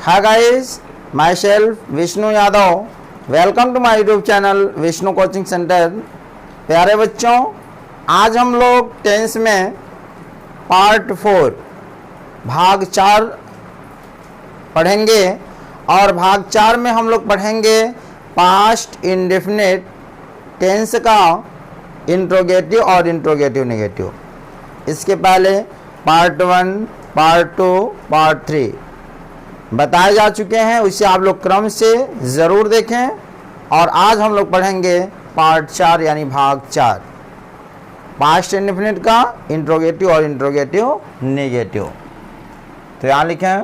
Hi guys, myself Vishnu Yadav. Welcome to my YouTube channel Vishnu coaching centre. प्यारे बच्चों, आज हम लोग टेंस में पार्ट 4 भाग 4 पढ़ेंगे और भाग 4 में हम लोग पढ़ेंगे पास्ट इंडेफिनिट टेंस का इंट्रोगेटिव और इंट्रोगेटिव नेगेटिव। इसके पहले पार्ट 1, पार्ट 2, पार्ट 3 बताए जा चुके हैं, उसे आप लोग क्रम से ज़रूर देखें। और आज हम लोग पढ़ेंगे पार्ट 4 यानी भाग 4 पास्ट इंडेफिनिट का इंट्रोगेटिव और इंट्रोगेटिव नेगेटिव। तो यहाँ लिखें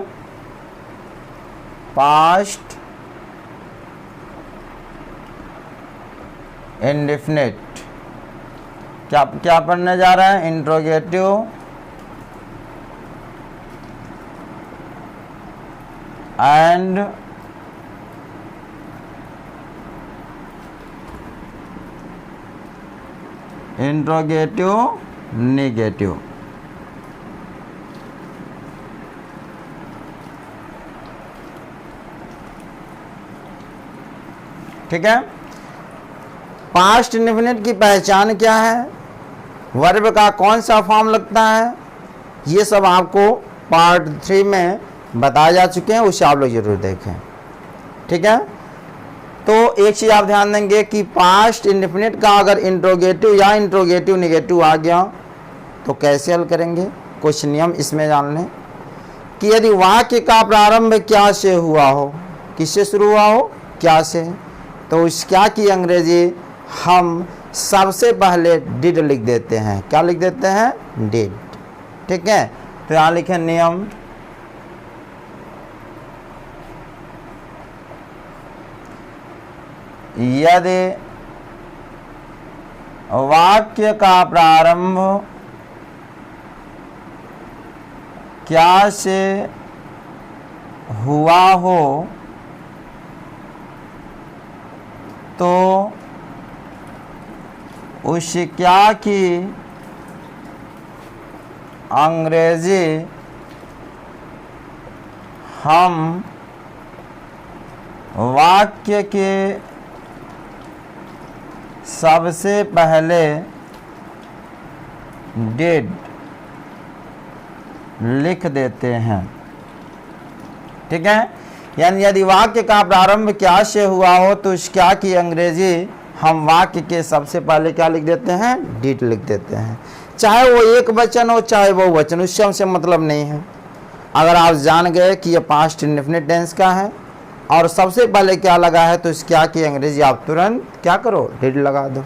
पास्ट इंडेफिनिट। क्या पढ़ने जा रहे हैं? Interrogative and interrogative negative. ठीक है। पास्ट इंडेफिनिट की पहचान क्या है, वर्ब का कौन सा फॉर्म लगता है, ये सब आपको पार्ट 3 में बताए जा चुके हैं, उसे आप लोग जरूर देखें। ठीक है। तो एक चीज़ आप ध्यान देंगे कि पास्ट इंडेफिनिट का अगर इंट्रोगेटिव या इंट्रोगेटिव नेगेटिव आ गया तो कैसे हल करेंगे। कुछ नियम इसमें जान लें कि यदि वाक्य का प्रारंभ क्या से हुआ हो, किससे शुरू हुआ हो, क्या से, तो उस क्या की अंग्रेजी हम सबसे पहले डिड लिख देते हैं। क्या लिख देते हैं? डिड। ठीक है। तो यहाँ लिखें नियम, यदि वाक्य का प्रारंभ क्या से हुआ हो तो उस क्या की अंग्रेजी हम वाक्य के सबसे पहले डिड लिख देते हैं। ठीक है। यानी यदि वाक्य का प्रारंभ क्या से हुआ हो तो उस क्या की अंग्रेजी हम वाक्य के सबसे पहले क्या लिख देते हैं? डिड लिख देते हैं। चाहे वो एक वचन हो चाहे वो वचन, उससे हमसे मतलब नहीं है। अगर आप जान गए कि ये पास्ट इंडेफिनिट टेंस का है और सबसे पहले क्या लगा है तो इस क्या की अंग्रेजी आप तुरंत क्या करो? डिड लगा दो।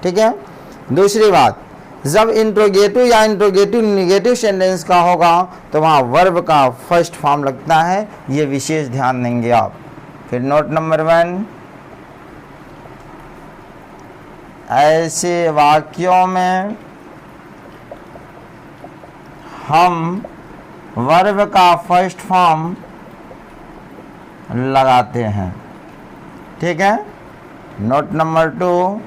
ठीक है। दूसरी बात, जब इंट्रोगेटिव या इंट्रोगेटिव नेगेटिव सेंटेंस का होगा तो वहाँ वर्ब का फर्स्ट फॉर्म लगता है, ये विशेष ध्यान देंगे आप। फिर नोट नंबर 1, ऐसे वाक्यों में हम वर्ब का फर्स्ट फॉर्म लगाते हैं। ठीक है। नोट नंबर 2,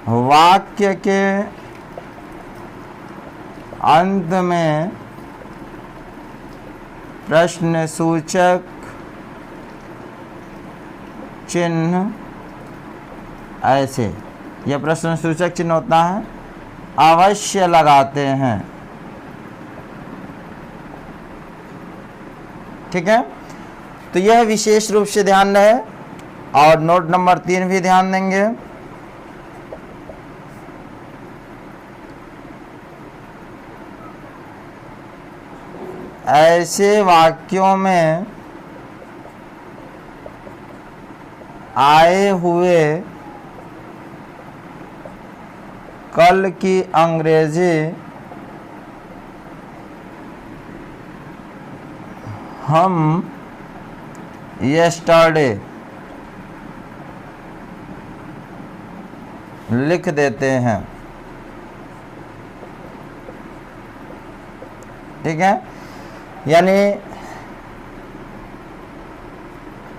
वाक्य के अंत में प्रश्नसूचक चिन्ह, ऐसे यह प्रश्नसूचक चिन्ह होता है, अवश्य लगाते हैं। ठीक है। तो यह विशेष रूप से ध्यान रहे। और नोट नंबर 3 भी ध्यान देंगे, ऐसे वाक्यों में आए हुए कल की अंग्रेजी हम यस्टरडे लिख देते हैं। ठीक है। यानी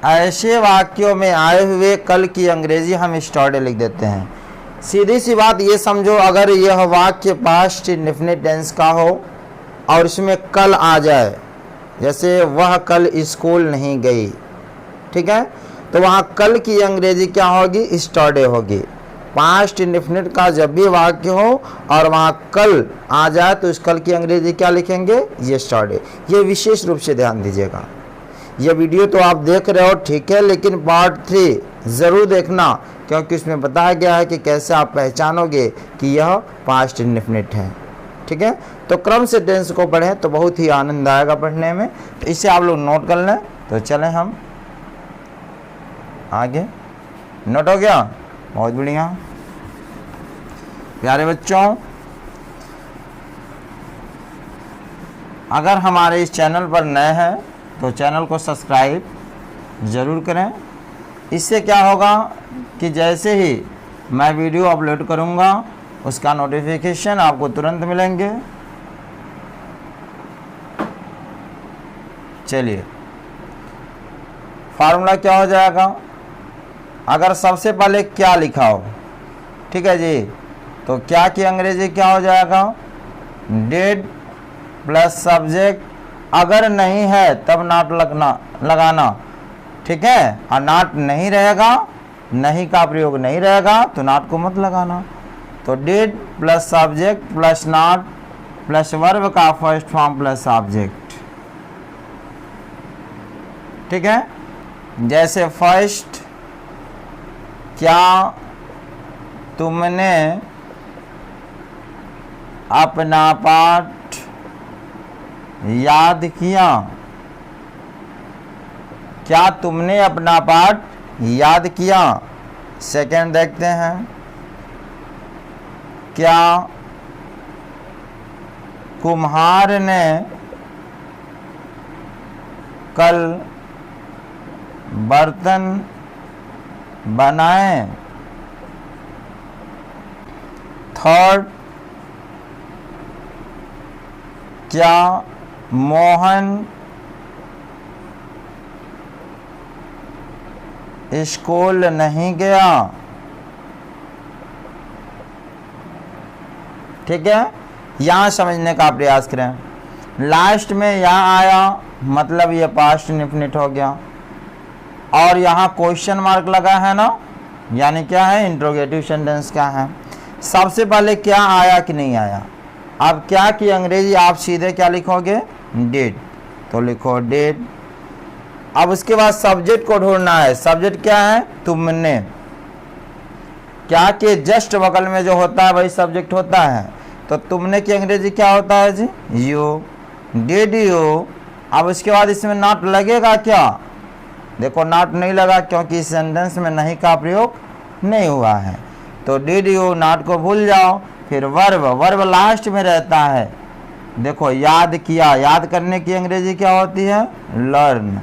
ऐसे वाक्यों में आए हुए कल की अंग्रेजी हम स्टर्डे लिख देते हैं। सीधी सी बात ये समझो, अगर यह वाक्य पास्ट इंडेफिनिट टेंस का हो और इसमें कल आ जाए, जैसे वह कल स्कूल नहीं गई, ठीक है, तो वहाँ कल की अंग्रेजी क्या होगी? स्टरडे होगी। पास्ट इंडेफिनिट का जब भी वाक्य हो और वहाँ कल आ जाए तो इस कल की अंग्रेजी क्या लिखेंगे? यस्टरडे। ये विशेष रूप से ध्यान दीजिएगा। ये वीडियो तो आप देख रहे हो, ठीक है, लेकिन पार्ट 3 ज़रूर देखना, क्योंकि इसमें बताया गया है कि कैसे आप पहचानोगे कि यह पास्ट इंडेफिनिट है, ठीक है। तो क्रम से टेंस को पढ़ें तो बहुत ही आनंद आएगा पढ़ने में। तो इसे आप लोग नोट कर लें। तो चलें हम आगे। नोट हो गया? बहुत बढ़िया। प्यारे बच्चों, अगर हमारे इस चैनल पर नए हैं तो चैनल को सब्सक्राइब ज़रूर करें। इससे क्या होगा कि जैसे ही मैं वीडियो अपलोड करूंगा उसका नोटिफिकेशन आपको तुरंत मिलेंगे। चलिए, फार्मूला क्या हो जाएगा? अगर सबसे पहले क्या लिखा हो, ठीक है जी, तो क्या की अंग्रेजी क्या हो जाएगा? डिड प्लस सब्जेक्ट, अगर नहीं है तब नॉट लगाना, ठीक है, और नॉट नहीं रहेगा, नहीं का प्रयोग नहीं रहेगा तो नॉट को मत लगाना। तो did plus subject plus not plus verb का फर्स्ट फॉर्म प्लस ऑब्जेक्ट, ठीक है। जैसे फर्स्ट, क्या तुमने अपना पाठ याद किया? क्या तुमने अपना पाठ याद किया? सेकंड देखते हैं, क्या कुम्हार ने कल बर्तन बनाए? थर्ड, क्या मोहन स्कूल नहीं गया? ठीक है, यहाँ समझने का प्रयास करें। लास्ट में यहाँ आया मतलब ये पास्ट इंडेफिनिट हो गया, और यहाँ क्वेश्चन मार्क लगा है ना, यानी क्या है? इंट्रोगेटिव सेंटेंस क्या है। सबसे पहले क्या आया कि नहीं आया। अब क्या की अंग्रेजी आप सीधे क्या लिखोगे? डिड, तो लिखो डिड। अब उसके बाद सब्जेक्ट को ढूंढना है। सब्जेक्ट क्या है? तुमने। क्या के जस्ट बगल में जो होता है वही सब्जेक्ट होता है, तो तुमने की अंग्रेजी क्या होता है जी? यू। Did you. अब उसके बाद इसमें नॉट लगेगा क्या? देखो नॉट नहीं लगा, क्योंकि इस सेंटेंस में नहीं का प्रयोग नहीं हुआ है। तो डिड यू, नॉट को भूल जाओ। फिर वर्ब, वर्ब लास्ट में रहता है। देखो याद किया, याद करने की अंग्रेजी क्या होती है? Learn,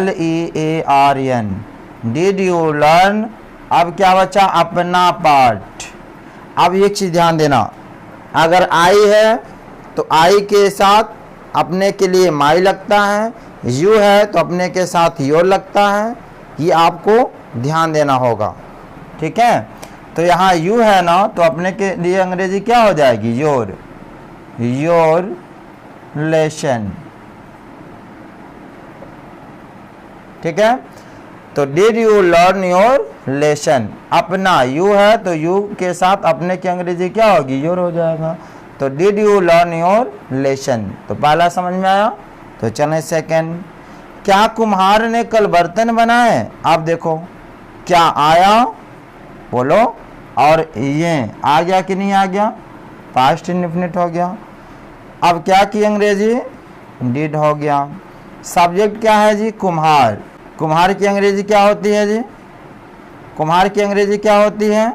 LEARN। Did you learn. अब क्या बचा? अपना पाठ। अब एक चीज ध्यान देना, अगर आई है तो आई के साथ अपने के लिए माई लगता है, यू है तो अपने के साथ योर लगता है। ये आपको ध्यान देना होगा, ठीक है। तो यहाँ यू है ना, तो अपने के लिए अंग्रेजी क्या हो जाएगी? योर, योर लेसन, ठीक है। तो did you learn your lesson. अपना यू है तो यू के साथ अपने की अंग्रेजी क्या होगी? योर हो जाएगा। तो did you learn your lesson. तो पहला समझ में आया। तो चलें सेकंड, क्या कुम्हार ने कल बर्तन बनाए? आप देखो क्या आया बोलो, और ये आ गया कि नहीं आ गया? पास्ट इंडेफिनिट हो गया। अब क्या की अंग्रेजी? डिड हो गया। सब्जेक्ट क्या है जी? कुम्हार। कुम्हार की अंग्रेजी क्या होती है जी? कुम्हार की अंग्रेजी क्या होती है?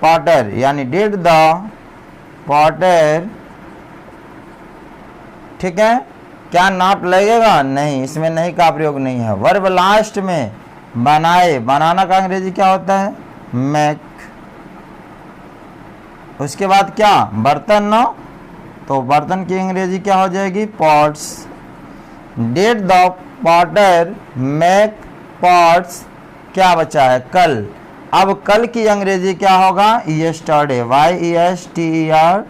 पॉटर, यानी डिड द पॉटर, ठीक है। क्या नॉट लगेगा? नहीं, इसमें नहीं का प्रयोग नहीं है। वर्ब लास्ट में, बनाए, बनाना का अंग्रेजी क्या होता है? मेक। उसके बाद क्या? बर्तन ना, तो बर्तन की अंग्रेजी क्या हो जाएगी? Pots. Did the Potter make pots, क्या बचा है? कल। अब कल की अंग्रेजी क्या होगा? Yesterday, YESTERDAY।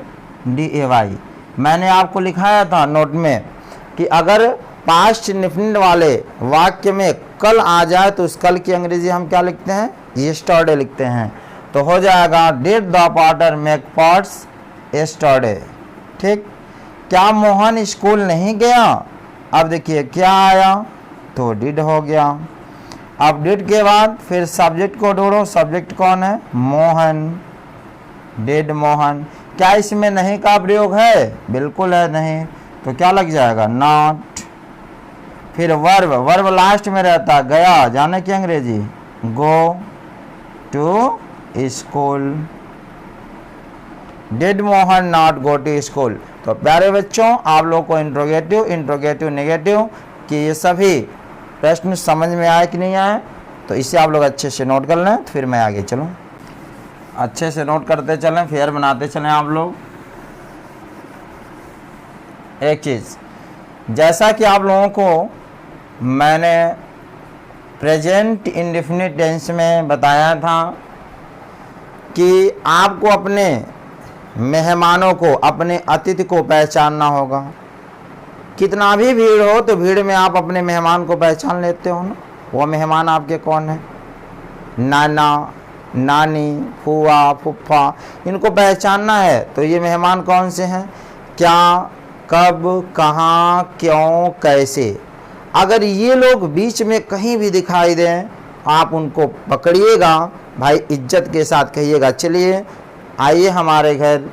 मैंने आपको लिखाया था नोट में कि अगर पास्ट इंडेफिनिट वाले वाक्य में कल आ जाए तो उस कल की अंग्रेजी हम क्या लिखते हैं? यस्टरडे लिखते हैं। तो हो जाएगा did the Potter make pots yesterday. ठीक। क्या मोहन स्कूल नहीं गया? अब देखिए क्या आया, तो डिड हो गया। अब डिड के बाद फिर सब्जेक्ट को ढूंढो, सब्जेक्ट कौन है? मोहन, डिड मोहन। क्या इसमें नहीं का प्रयोग है? बिल्कुल है नहीं, तो क्या लग जाएगा? नॉट। फिर वर्ब, वर्ब लास्ट में रहता, गया, जाने की अंग्रेजी go to school. Did Mohan not go to school. तो प्यारे बच्चों, आप लोगों को इंट्रोगेटिव, इंट्रोगेटिव, नेगेटिव कि ये सभी प्रश्न समझ में आए कि नहीं आए, तो इसे आप लोग अच्छे से नोट कर लें, तो फिर मैं आगे चलूँ। अच्छे से नोट करते चलें, फेयर बनाते चलें आप लोग। एक चीज़, जैसा कि आप लोगों को मैंने प्रेजेंट इंडेफिनिट टेंस में बताया था कि आपको अपने मेहमानों को, अपने अतिथि को पहचानना होगा। कितना भी भीड़ हो तो भीड़ में आप अपने मेहमान को पहचान लेते हो ना। वो मेहमान आपके कौन है? नाना, नानी, फूआ, फुफ्फा, इनको पहचानना है। तो ये मेहमान कौन से हैं? क्या, कब, कहाँ, क्यों, कैसे। अगर ये लोग बीच में कहीं भी दिखाई दें, आप उनको पकड़िएगा, भाई इज्जत के साथ कहिएगा, चलिए आइए हमारे घर,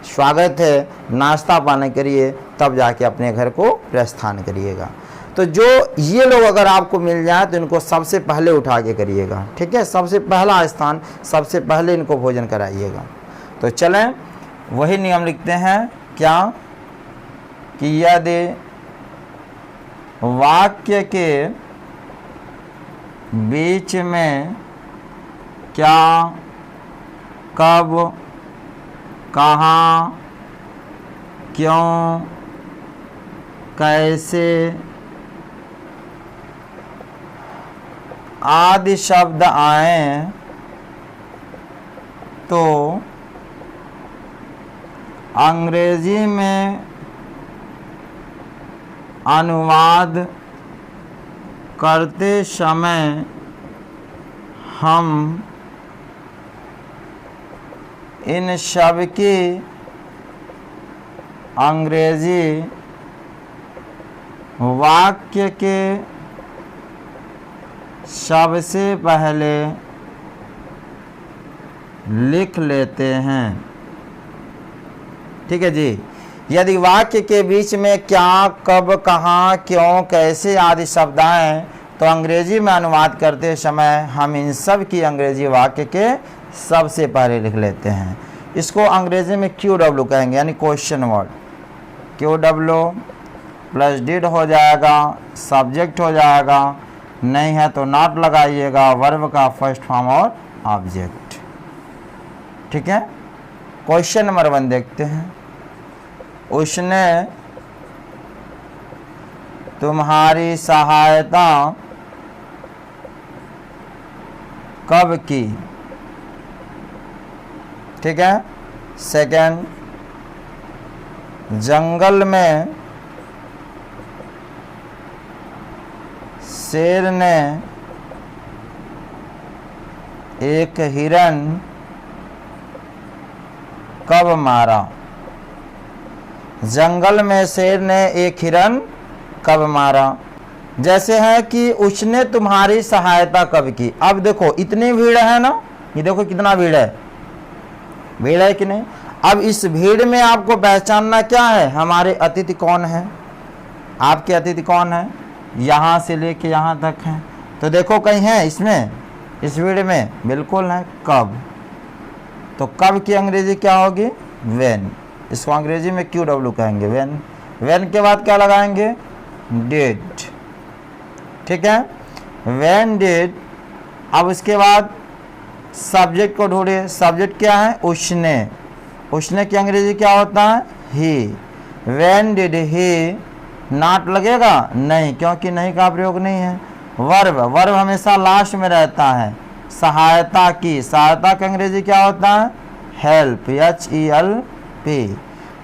स्वागत है, नाश्ता पानी करिए, तब जाके अपने घर को प्रस्थान करिएगा। तो जो ये लोग अगर आपको मिल जाए तो इनको सबसे पहले उठा के करिएगा, ठीक है? सबसे पहला स्थान, सबसे पहले इनको भोजन कराइएगा। तो चलें वही नियम लिखते हैं, क्या कि यदि वाक्य के बीच में क्या, कब, कहाँ, क्यों, कैसे आदि शब्द आए तो अंग्रेजी में अनुवाद करते समय हम इन शब्द की अंग्रेजी वाक्य के सबसे पहले लिख लेते हैं। ठीक है जी। यदि वाक्य के बीच में क्या, कब, कहाँ, क्यों, कैसे आदि शब्द आए तो अंग्रेजी में अनुवाद करते समय हम इन सब की अंग्रेजी वाक्य के सबसे पहले लिख लेते हैं। इसको अंग्रेजी में QW कहेंगे, यानी question word. QW plus did हो जाएगा, सब्जेक्ट हो जाएगा, नहीं है तो नॉट लगाइएगा, वर्ब का फर्स्ट फॉर्म और ऑब्जेक्ट। ठीक है। क्वेश्चन नंबर 1 देखते हैं। उसने तुम्हारी सहायता कब की? ठीक है। सेकंड, जंगल में शेर ने एक हिरन कब मारा? जंगल में शेर ने एक हिरन कब मारा। जैसे है कि उसने तुम्हारी सहायता कब की। अब देखो इतनी भीड़ है ना, ये देखो कितना भीड़ है, भीड़ है कि नहीं। अब इस भीड़ में आपको पहचानना क्या है, हमारे अतिथि कौन है, आपके अतिथि कौन है, यहाँ से लेके यहाँ तक हैं। तो देखो कहीं है इसमें, इस भीड़ में, बिल्कुल है। कब, तो कब की अंग्रेजी क्या होगी? व्हेन। इसको अंग्रेजी में QW कहेंगे, व्हेन। व्हेन के बाद क्या लगाएंगे? डिड। ठीक है। When did. अब उसके बाद सब्जेक्ट को ढूंढिए। सब्जेक्ट क्या है? उसने। उसने की अंग्रेजी क्या होता है? He. When did he. Not लगेगा? नहीं, क्योंकि नहीं का प्रयोग नहीं है। वर्ब, वर्ब हमेशा लास्ट में रहता है। सहायता की, सहायता का अंग्रेजी क्या होता है? Help, HELP।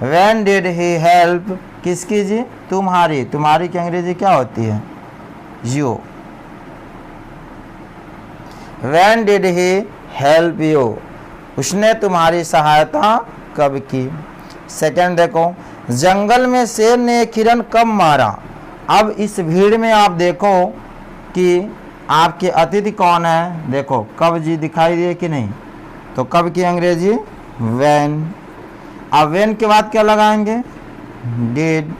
When did he help किसकी जी? तुम्हारी, तुम्हारी की अंग्रेजी क्या होती है? You. When did he help you, उसने तुम्हारी सहायता कब की? सेकंड देखो, जंगल में शेर ने एक हिरन कब मारा? अब इस भीड़ में आप देखो कि आपके अतिथि कौन है, देखो कब जी दिखाई दिए कि नहीं, तो कब की अंग्रेजी व्हेन। अब व्हेन के बाद क्या लगाएंगे? डिड।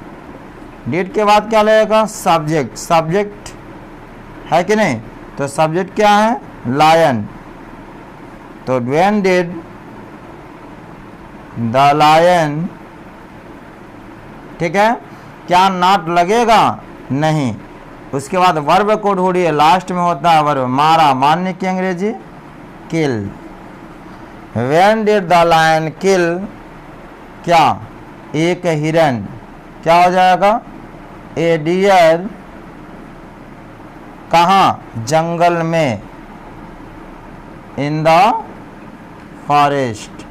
डिड के बाद क्या लगेगा? सब्जेक्ट, सब्जेक्ट है कि नहीं, तो सब्जेक्ट क्या है? लायन। तो व्हेन डिड द लायन, ठीक है, क्या नॉट लगेगा? नहीं। उसके बाद वर्ब को ढूंढिए, लास्ट में होता है वर्ब, मारा, मारने की अंग्रेजी किल। व्हेन डिड द लायन किल, क्या? एक हिरन, क्या हो जाएगा? ए डियर, कहाँ? जंगल में, इन द फॉरेस्ट,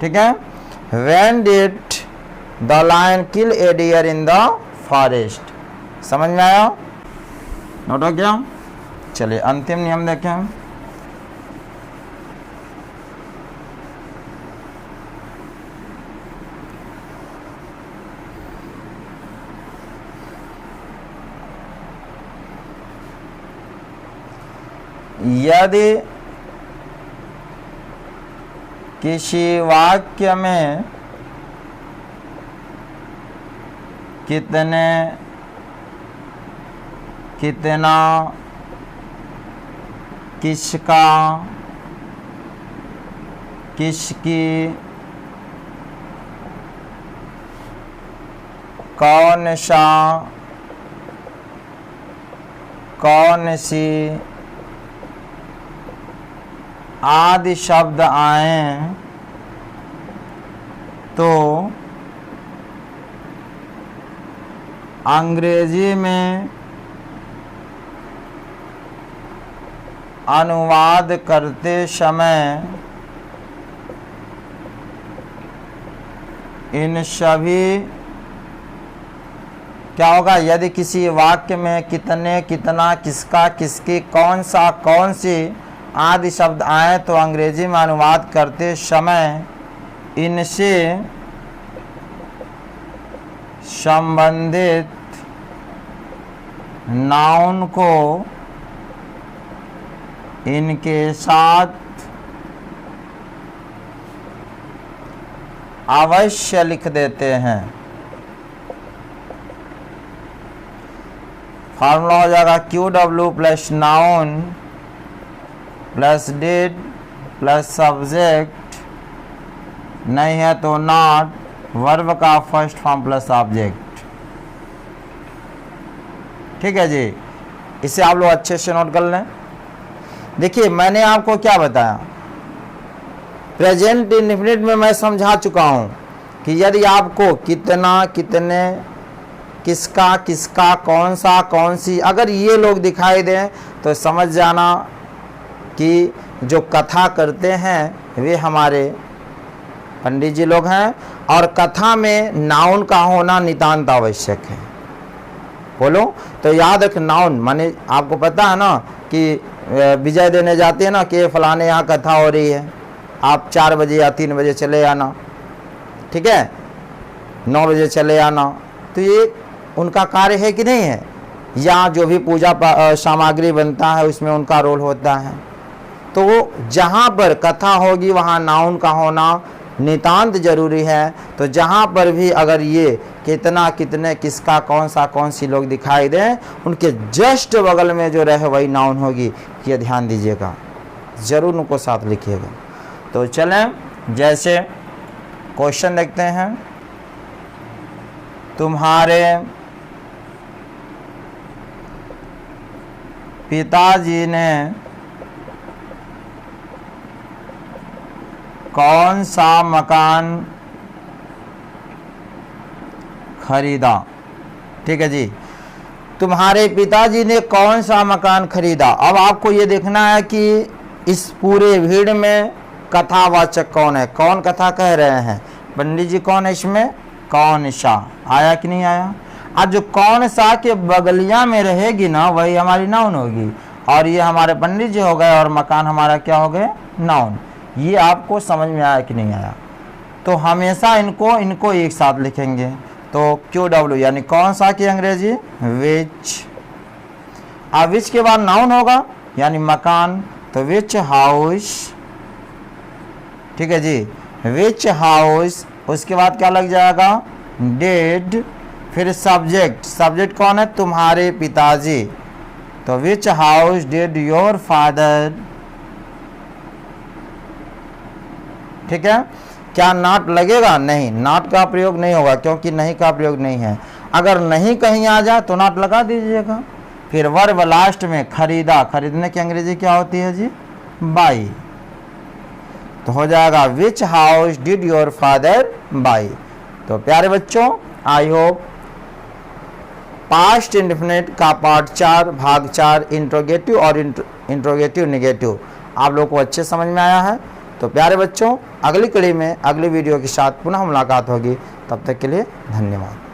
ठीक है। When did the lion kill a deer in the forest, समझ में आया? नोट हो गया? चलिए अंतिम नियम देखें। यदि किसी वाक्य में कितने, कितना, किसका, किसकी, कौन सा, कौन सी आदि शब्द आए तो अंग्रेजी में अनुवाद करते समय इन सभी, क्या होगा? यदि किसी वाक्य में कितने, कितना, किसका, किसकी, कौन सा, कौन सी आदि शब्द आए तो अंग्रेजी में अनुवाद करते समय इनसे संबंधित नाउन को इनके साथ अवश्य लिख देते हैं। फार्मूला हो जाएगा QW plus noun plus did plus subject, नहीं है तो नॉट, वर्ब का फर्स्ट फॉर्म प्लस ऑब्जेक्ट। ठीक है जी, इसे आप लोग अच्छे से नोट कर लें। देखिए मैंने आपको क्या बताया, प्रेजेंट इंडेफिनिट में मैं समझा चुका हूं कि यदि आपको कितना, कितने, किसका, किसका, कौन सा, कौन सी, अगर ये लोग दिखाई दें तो समझ जाना कि जो कथा करते हैं वे हमारे पंडित जी लोग हैं, और कथा में नाउन का होना नितांत आवश्यक है। बोलो तो याद रख, नाउन माने आपको पता है ना कि विजय देने जाते हैं ना कि फलाने यहाँ कथा हो रही है, आप 4 बजे या 3 बजे चले आना, ठीक है, 9 बजे चले आना, तो ये उनका कार्य है कि नहीं है? या जो भी पूजा सामग्री बनता है उसमें उनका रोल होता है। तो जहाँ पर कथा होगी वहाँ नाउन का होना नितांत जरूरी है। तो जहाँ पर भी अगर ये कितना, कितने, किसका, कौन सा, कौन सी लोग दिखाई दें, उनके जस्ट बगल में जो रहे वही नाउन होगी, ये ध्यान दीजिएगा, ज़रूर उनको साथ लिखिएगा। तो चलें जैसे क्वेश्चन देखते हैं। तुम्हारे पिताजी ने कौन सा मकान खरीदा? ठीक है जी, तुम्हारे पिताजी ने कौन सा मकान खरीदा। अब आपको ये देखना है कि इस पूरे भीड़ में कथावाचक कौन है, कौन कथा कह रहे हैं। पंडित जी कौन है इसमें, कौन सा आया कि नहीं आया। आज जो कौन सा के बगलिया में रहेगी ना वही हमारी नाउन होगी, और ये हमारे पंडित जी हो गए और मकान हमारा क्या हो गए, नाउन। ये आपको समझ में आया कि नहीं आया। तो हमेशा इनको एक साथ लिखेंगे। तो QW यानी कौन सा की अंग्रेजी विच। अब विच के बाद नाउन होगा यानी मकान, तो विच हाउस, ठीक है जी, विच हाउस। उसके बाद क्या लग जाएगा, डिड, फिर सब्जेक्ट, सब्जेक्ट कौन है, तुम्हारे पिताजी, तो विच हाउस डिड योर फादर। ठीक है, क्या नॉट लगेगा, नहीं, नॉट का प्रयोग नहीं होगा क्योंकि नहीं का प्रयोग नहीं है। अगर नहीं कहीं आ जाए तो नॉट लगा दीजिएगा। फिर वर्ब लास्ट में खरीदा, खरीदने की अंग्रेजी क्या होती है जी, बाई, तो हो जाएगा विच house did your father by. तो प्यारे बच्चों, आई होप पास्ट इंडेफिनिट का पार्ट 4 भाग 4 इंट्रोगेटिव और इंट्रोगेटिव नेगेटिव आप लोग को अच्छे समझ में आया है। तो प्यारे बच्चों, अगली कड़ी में अगली वीडियो के साथ पुनः मुलाकात होगी। तब तक के लिए धन्यवाद।